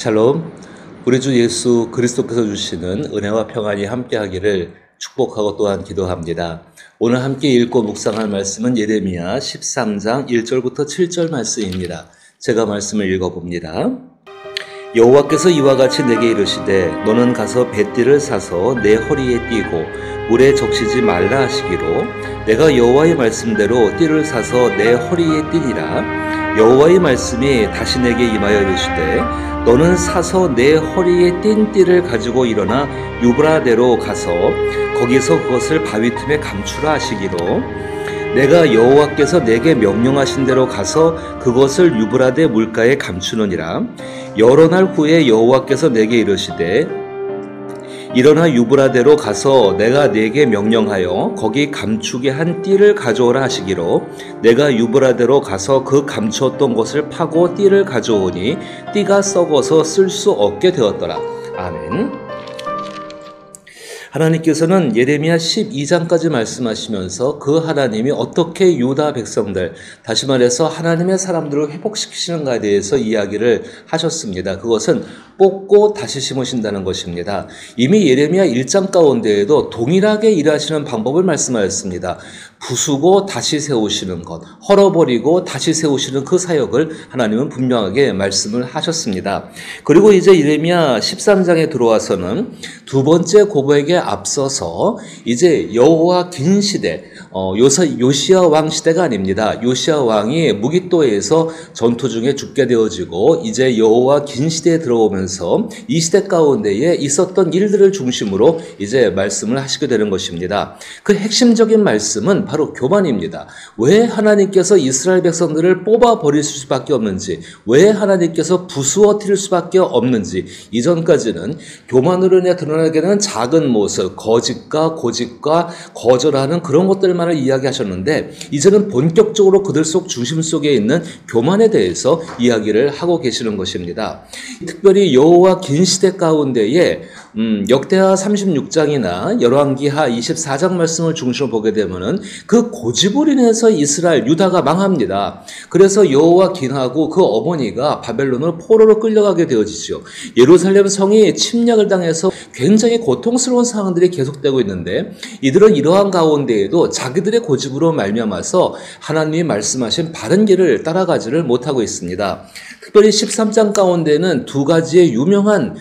샬롬, 우리 주 예수 그리스도께서 주시는 은혜와 평안이 함께하기를 축복하고 또한 기도합니다. 오늘 함께 읽고 묵상할 말씀은 예레미야 13장 1절부터 7절 말씀입니다. 제가 말씀을 읽어봅니다. 여호와께서 이와 같이 내게 이르시되 너는 가서 뱃띠를 사서 내 허리에 띠고 물에 적시지 말라 하시기로 내가 여호와의 말씀대로 띠를 사서 내 허리에 띠니라. 여호와의 말씀이 다시 내게 임하여 이르시되 너는 사서 내 허리에 띈 띠를 가지고 일어나 유브라데로 가서 거기서 그것을 바위 틈에 감추라 하시기로 내가 여호와께서 내게 명령하신 대로 가서 그것을 유브라데 물가에 감추느니라. 여러 날 후에 여호와께서 내게 이르시되 일어나 유브라데로 가서 내가 네게 명령하여 거기 감추게 한 띠를 가져오라 하시기로 내가 유브라데로 가서 그 감추었던 것을 파고 띠를 가져오니 띠가 썩어서 쓸 수 없게 되었더라. 아멘. 하나님께서는 예레미야 12장까지 말씀하시면서 그 하나님이 어떻게 유다 백성들, 다시 말해서 하나님의 사람들을 회복시키시는가에 대해서 이야기를 하셨습니다. 그것은 뽑고 다시 심으신다는 것입니다. 이미 예레미야 1장 가운데에도 동일하게 일하시는 방법을 말씀하였습니다. 부수고 다시 세우시는 것, 헐어버리고 다시 세우시는 그 사역을 하나님은 분명하게 말씀을 하셨습니다. 그리고 이제 예레미야 13장에 들어와서는 두 번째 고백에 앞서서 이제 여호와 긴 시대, 요시야 왕 시대가 아닙니다. 요시야 왕이 무깃도에서 전투 중에 죽게 되어지고 이제 여호와 긴 시대에 들어오면서 이 시대 가운데에 있었던 일들을 중심으로 이제 말씀을 하시게 되는 것입니다. 그 핵심적인 말씀은 바로 교만입니다. 왜 하나님께서 이스라엘 백성들을 뽑아 버릴 수밖에 없는지, 왜 하나님께서 부수어뜨릴 수밖에 없는지, 이전까지는 교만으로 인해 드러나게 되는 작은 모습, 거짓과 고집과 거절하는 그런 것들만을 이야기하셨는데 이제는 본격적으로 그들 속 중심 속에 있는 교만에 대해서 이야기를 하고 계시는 것입니다. 특별히 여호와 긴 시대 가운데에 역대하 36장이나 열왕기하 24장 말씀을 중심으로 보게 되면은 그 고집으로 인해서 이스라엘 유다가 망합니다. 그래서 여호와 긴하고 그 어머니가 바벨론으로 포로로 끌려가게 되어지죠. 예루살렘 성이 침략을 당해서 굉장히 고통스러운 상황들이 계속되고 있는데 이들은 이러한 가운데에도 자기들의 고집으로 말미암아서 하나님이 말씀하신 바른 길을 따라가지를 못하고 있습니다. 특별히 13장 가운데는 두 가지의 유명한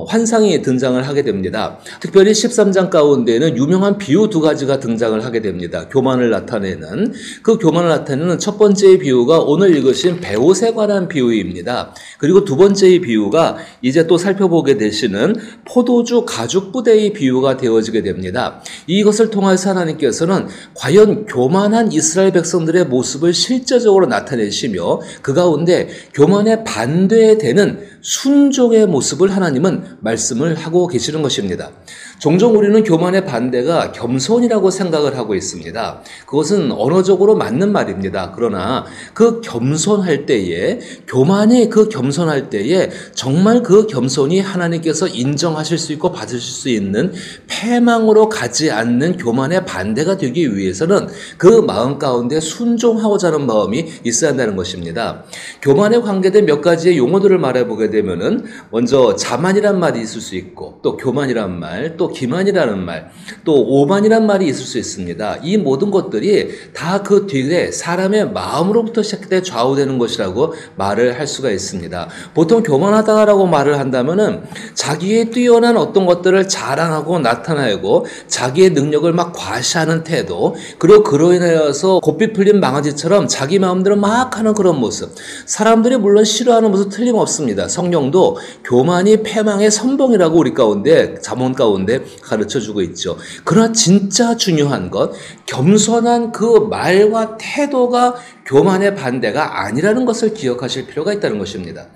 환상이 등장을 하게 됩니다. 특별히 13장 가운데는 유명한 비유 두 가지가 등장을 하게 됩니다. 교만을 나타내는 그 교만을 나타내는 첫 번째의 비유가 오늘 읽으신 베옷에 관한 비유입니다. 그리고 두 번째의 비유가 이제 또 살펴보게 되시는 포도주 가죽 부대의 비유가 되어지게 됩니다. 이것을 통해서 하나님께서는 과연 교만한 이스라엘 백성들의 모습을 실제적으로 나타내시며 그 가운데 교만에 반대되는 순종의 모습을 하나님은 말씀을 하고 계시는 것입니다. 종종 우리는 교만의 반대가 겸손이라고 생각을 하고 있습니다. 그것은 언어적으로 맞는 말입니다. 그러나 그 겸손할 때에, 교만이 그 겸손할 때에 정말 그 겸손이 하나님께서 인정하실 수 있고 받으실 수 있는 패망으로 가지 않는 교만의 반대가 되기 위해서는 그 마음 가운데 순종하고자 하는 마음이 있어야 한다는 것입니다. 교만에 관계된 몇 가지의 용어들을 말해보게 되면은 먼저 자만이란 말이 있을 수 있고 또 교만이란 말, 또 기만이라는 말, 또 오만이란 말이 있을 수 있습니다. 이 모든 것들이 다 그 뒤에 사람의 마음으로부터 시작돼 좌우되는 것이라고 말을 할 수가 있습니다. 보통 교만하다라고 말을 한다면은 자기의 뛰어난 어떤 것들을 자랑하고 나타내고 자기의 능력을 막 과시하는 태도, 그리고 그로 인하여서 곱비 풀린 망아지처럼 자기 마음대로 막 하는 그런 모습, 사람들이 물론 싫어하는 모습 틀림없습니다. 성령도 교만이 패망의 선봉이라고 우리 가운데 잠언 가운데 가르쳐주고 있죠. 그러나 진짜 중요한 것, 겸손한 그 말과 태도가 교만의 반대가 아니라는 것을 기억하실 필요가 있다는 것입니다.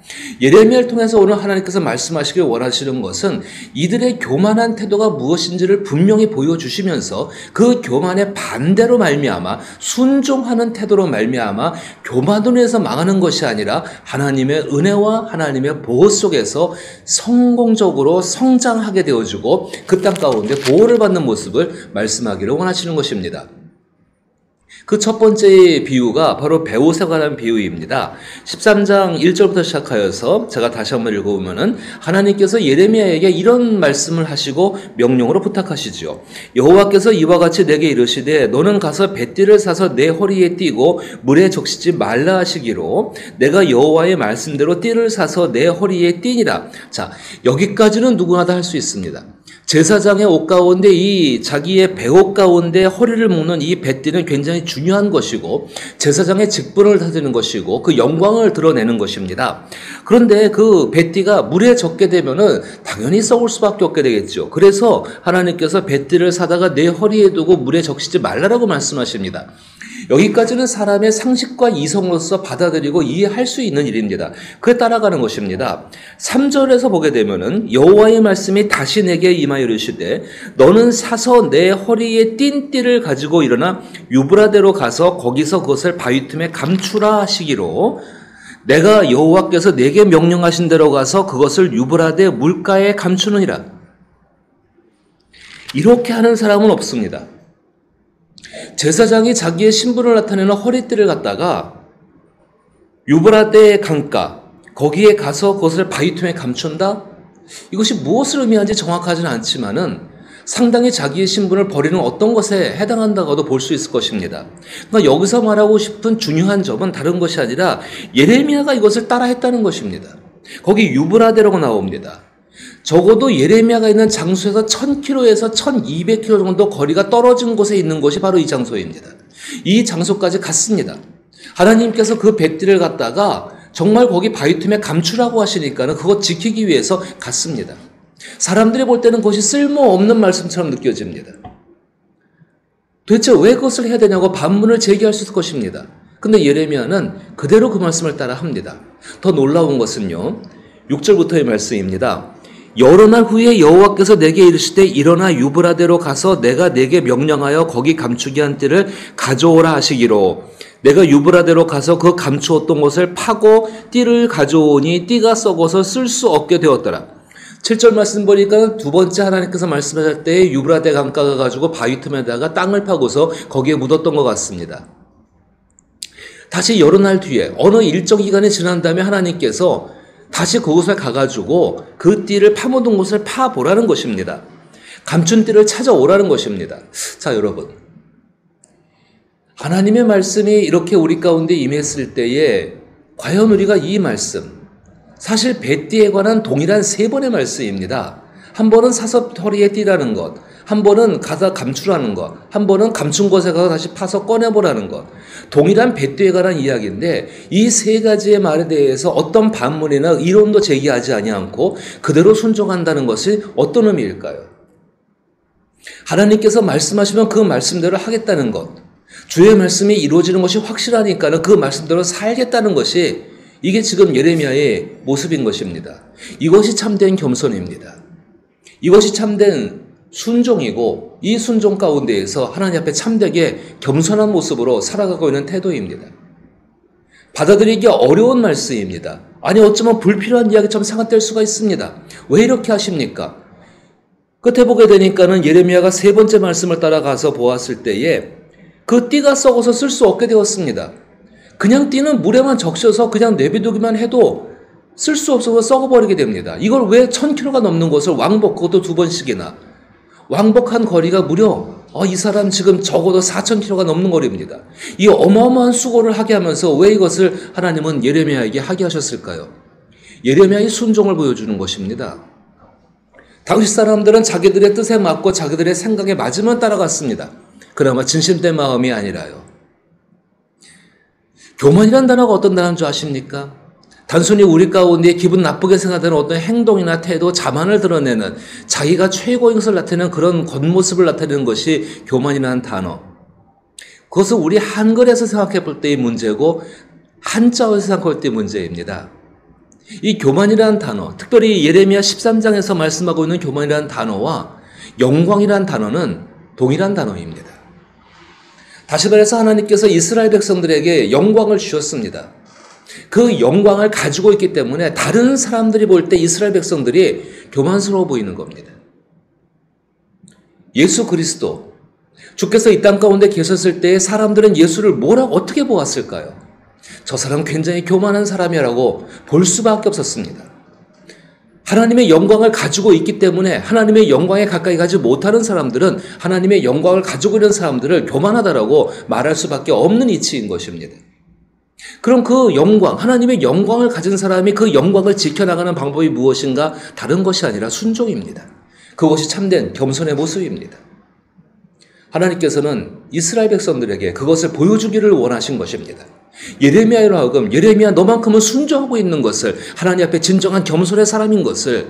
예레미야를 통해서 오늘 하나님께서 말씀하시길 원하시는 것은 이들의 교만한 태도가 무엇인지를 분명히 보여주시면서 그 교만의 반대로 말미암아 순종하는 태도로 말미암아 교만으로 해서 망하는 것이 아니라 하나님의 은혜와 하나님의 보호 속에서 성공적으로 성장하게 되어주고 그 땅 가운데 보호를 받는 모습을 말씀하기를 원하시는 것입니다. 그 첫 번째 비유가 바로 베옷에 관한 비유입니다. 13장 1절부터 시작하여서 제가 다시 한번 읽어보면은 하나님께서 예레미야에게 이런 말씀을 하시고 명령으로 부탁하시죠. 여호와께서 이와 같이 내게 이르시되 너는 가서 뱃띠를 사서 내 허리에 띠고 물에 적시지 말라 하시기로 내가 여호와의 말씀대로 띠를 사서 내 허리에 띠니라. 자, 여기까지는 누구나 다 할 수 있습니다. 제사장의 옷 가운데 이 자기의 배옷 가운데 허리를 묶는 이 뱃띠는 굉장히 중요한 것이고 제사장의 직분을 다지는 것이고 그 영광을 드러내는 것입니다. 그런데 그 뱃띠가 물에 젖게 되면은 당연히 썩을 수밖에 없게 되겠죠. 그래서 하나님께서 뱃띠를 사다가 내 허리에 두고 물에 적시지 말라라고 말씀하십니다. 여기까지는 사람의 상식과 이성으로서 받아들이고 이해할 수 있는 일입니다. 그에 따라가는 것입니다. 3절에서 보게 되면은 여호와의 말씀이 다시 내게 임하여 이르시되 너는 사서 내 허리에 띈 띠를 가지고 일어나 유브라데로 가서 거기서 그것을 바위 틈에 감추라 하시기로 내가 여호와께서 내게 명령하신 대로 가서 그것을 유브라데 물가에 감추느니라. 이렇게 하는 사람은 없습니다. 제사장이 자기의 신분을 나타내는 허리띠를 갖다가 유브라데 강가 거기에 가서 그것을 바위틈에 감춘다? 이것이 무엇을 의미하는지 정확하지는 않지만은 상당히 자기의 신분을 버리는 어떤 것에 해당한다고도 볼 수 있을 것입니다. 그러니까 여기서 말하고 싶은 중요한 점은 다른 것이 아니라 예레미야가 이것을 따라 했다는 것입니다. 거기 유브라데라고 나옵니다. 적어도 예레미야가 있는 장소에서 1000km에서 1200km 정도 거리가 떨어진 곳에 있는 곳이 바로 이 장소입니다. 이 장소까지 갔습니다. 하나님께서 그 뱃띠를 갖다가 정말 거기 바위틈에 감추라고 하시니까는 그것 지키기 위해서 갔습니다. 사람들이 볼 때는 그것이 쓸모없는 말씀처럼 느껴집니다. 도대체 왜 그것을 해야 되냐고 반문을 제기할 수 있을 것입니다. 근데 예레미야는 그대로 그 말씀을 따라 합니다. 더 놀라운 것은요, 6절부터의 말씀입니다. 여러 날 후에 여호와께서 내게 이르시되 일어나 유브라데로 가서 내가 내게 명령하여 거기 감추게 한 띠를 가져오라 하시기로 내가 유브라데로 가서 그 감추었던 것을 파고 띠를 가져오니 띠가 썩어서 쓸 수 없게 되었더라. 7절 말씀 보니까 두 번째 하나님께서 말씀하실 때 유브라데 강가가 가지고 바위 틈에다가 땅을 파고서 거기에 묻었던 것 같습니다. 다시 여러 날 뒤에 어느 일정 기간이 지난 다음에 하나님께서 다시 그곳에 가가지고 그 띠를 파묻은 곳을 파보라는 것입니다. 감춘 띠를 찾아오라는 것입니다. 자, 여러분. 하나님의 말씀이 이렇게 우리 가운데 임했을 때에 과연 우리가 이 말씀, 사실 뱃띠에 관한 동일한 3번의 말씀입니다. 한 번은 사서 허리에 띠라는 것, 한 번은 가서 감추라는 것, 한 번은 감춘 곳에 가서 다시 파서 꺼내보라는 것. 동일한 뱃띠에 관한 이야기인데 이 3가지의 말에 대해서 어떤 반문이나 이론도 제기하지 않고 그대로 순종한다는 것이 어떤 의미일까요? 하나님께서 말씀하시면 그 말씀대로 하겠다는 것, 주의 말씀이 이루어지는 것이 확실하니까는 그 말씀대로 살겠다는 것이 이게 지금 예레미야의 모습인 것입니다. 이것이 참된 겸손입니다. 이것이 참된 순종이고 이 순종 가운데에서 하나님 앞에 참되게 겸손한 모습으로 살아가고 있는 태도입니다. 받아들이기 어려운 말씀입니다. 아니 어쩌면 불필요한 이야기처럼 생각될 수가 있습니다. 왜 이렇게 하십니까? 끝에 보게 되니까는 예레미야가 3번째 말씀을 따라가서 보았을 때에 그 띠가 썩어서 쓸 수 없게 되었습니다. 그냥 띠는 물에만 적셔서 그냥 내비두기만 해도 쓸 수 없어서 썩어버리게 됩니다. 이걸 왜 1000km가 넘는 것을 왕복, 그것도 2번씩이나 왕복한 거리가 무려 이 사람 지금 적어도 4000km가 넘는 거리입니다. 이 어마어마한 수고를 하게 하면서 왜 이것을 하나님은 예레미야에게 하게 하셨을까요? 예레미야의 순종을 보여주는 것입니다. 당시 사람들은 자기들의 뜻에 맞고 자기들의 생각에 맞으면 따라갔습니다. 그나마 진심된 마음이 아니라요. 교만이란 단어가 어떤 단어인 줄 아십니까? 단순히 우리 가운데 기분 나쁘게 생각되는 어떤 행동이나 태도, 자만을 드러내는 자기가 최고인 것을 나타내는 그런 겉모습을 나타내는 것이 교만이라는 단어. 그것은 우리 한글에서 생각해 볼 때의 문제고 한자어에서 생각할 때의 문제입니다. 이 교만이라는 단어, 특별히 예레미야 13장에서 말씀하고 있는 교만이라는 단어와 영광이라는 단어는 동일한 단어입니다. 다시 말해서 하나님께서 이스라엘 백성들에게 영광을 주셨습니다. 그 영광을 가지고 있기 때문에 다른 사람들이 볼 때 이스라엘 백성들이 교만스러워 보이는 겁니다. 예수 그리스도, 주께서 이 땅 가운데 계셨을 때 사람들은 예수를 뭐라고 어떻게 보았을까요? 저 사람 굉장히 교만한 사람이라고 볼 수밖에 없었습니다. 하나님의 영광을 가지고 있기 때문에 하나님의 영광에 가까이 가지 못하는 사람들은 하나님의 영광을 가지고 있는 사람들을 교만하다라고 말할 수밖에 없는 이치인 것입니다. 그럼 그 영광, 하나님의 영광을 가진 사람이 그 영광을 지켜나가는 방법이 무엇인가? 다른 것이 아니라 순종입니다. 그것이 참된 겸손의 모습입니다. 하나님께서는 이스라엘 백성들에게 그것을 보여주기를 원하신 것입니다. 예레미야로 하여금 예레미야 너만큼은 순종하고 있는 것을, 하나님 앞에 진정한 겸손의 사람인 것을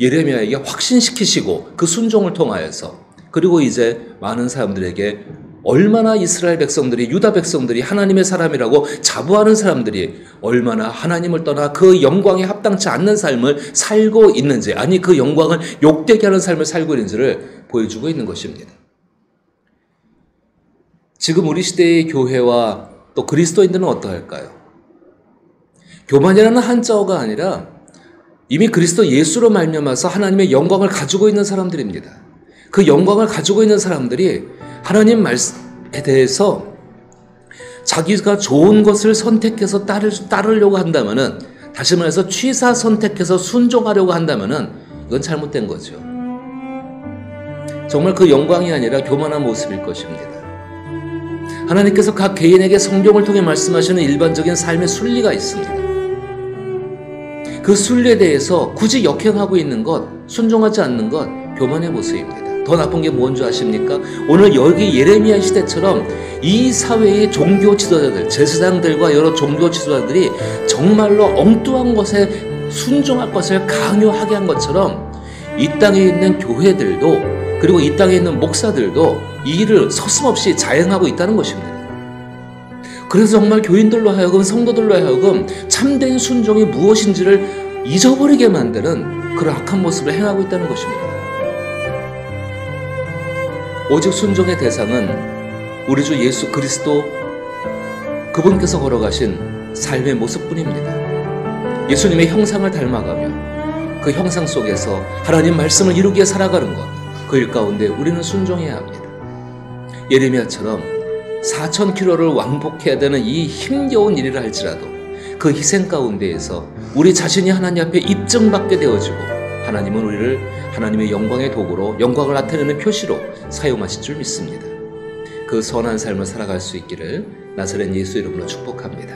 예레미야에게 확신시키시고 그 순종을 통하여서, 그리고 이제 많은 사람들에게 얼마나 이스라엘 백성들이, 유다 백성들이 하나님의 사람이라고 자부하는 사람들이 얼마나 하나님을 떠나 그 영광에 합당치 않는 삶을 살고 있는지, 아니 그 영광을 욕되게 하는 삶을 살고 있는지를 보여주고 있는 것입니다. 지금 우리 시대의 교회와 또 그리스도인들은 어떠할까요? 교만이라는 한자어가 아니라 이미 그리스도 예수로 말미암아서 하나님의 영광을 가지고 있는 사람들입니다. 그 영광을 가지고 있는 사람들이 하나님 말씀에 대해서 자기가 좋은 것을 선택해서 따르려고 한다면은, 다시 말해서 취사 선택해서 순종하려고 한다면은 이건 잘못된 거죠. 정말 그 영광이 아니라 교만한 모습일 것입니다. 하나님께서 각 개인에게 성경을 통해 말씀하시는 일반적인 삶의 순리가 있습니다. 그 순리에 대해서 굳이 역행하고 있는 것, 순종하지 않는 것, 교만의 모습입니다. 더 나쁜 게 뭔지 아십니까? 오늘 여기 예레미야 시대처럼 이 사회의 종교 지도자들, 제사장들과 여러 종교 지도자들이 정말로 엉뚱한 것에 순종할 것을 강요하게 한 것처럼 이 땅에 있는 교회들도, 그리고 이 땅에 있는 목사들도 이 일을 서슴없이 자행하고 있다는 것입니다. 그래서 정말 교인들로 하여금, 성도들로 하여금 참된 순종이 무엇인지를 잊어버리게 만드는 그런 악한 모습을 행하고 있다는 것입니다. 오직 순종의 대상은 우리 주 예수 그리스도, 그분께서 걸어가신 삶의 모습뿐입니다. 예수님의 형상을 닮아가며 그 형상 속에서 하나님 말씀을 이루기에 살아가는 것, 그 일 가운데 우리는 순종해야 합니다. 예레미야처럼 4,000km를 왕복해야 되는 이 힘겨운 일이라 할지라도 그 희생 가운데에서 우리 자신이 하나님 앞에 입증받게 되어지고, 하나님은 우리를 하나님의 영광의 도구로, 영광을 나타내는 표시로 사용하실 줄 믿습니다. 그 선한 삶을 살아갈 수 있기를 나사렛 예수 이름으로 축복합니다.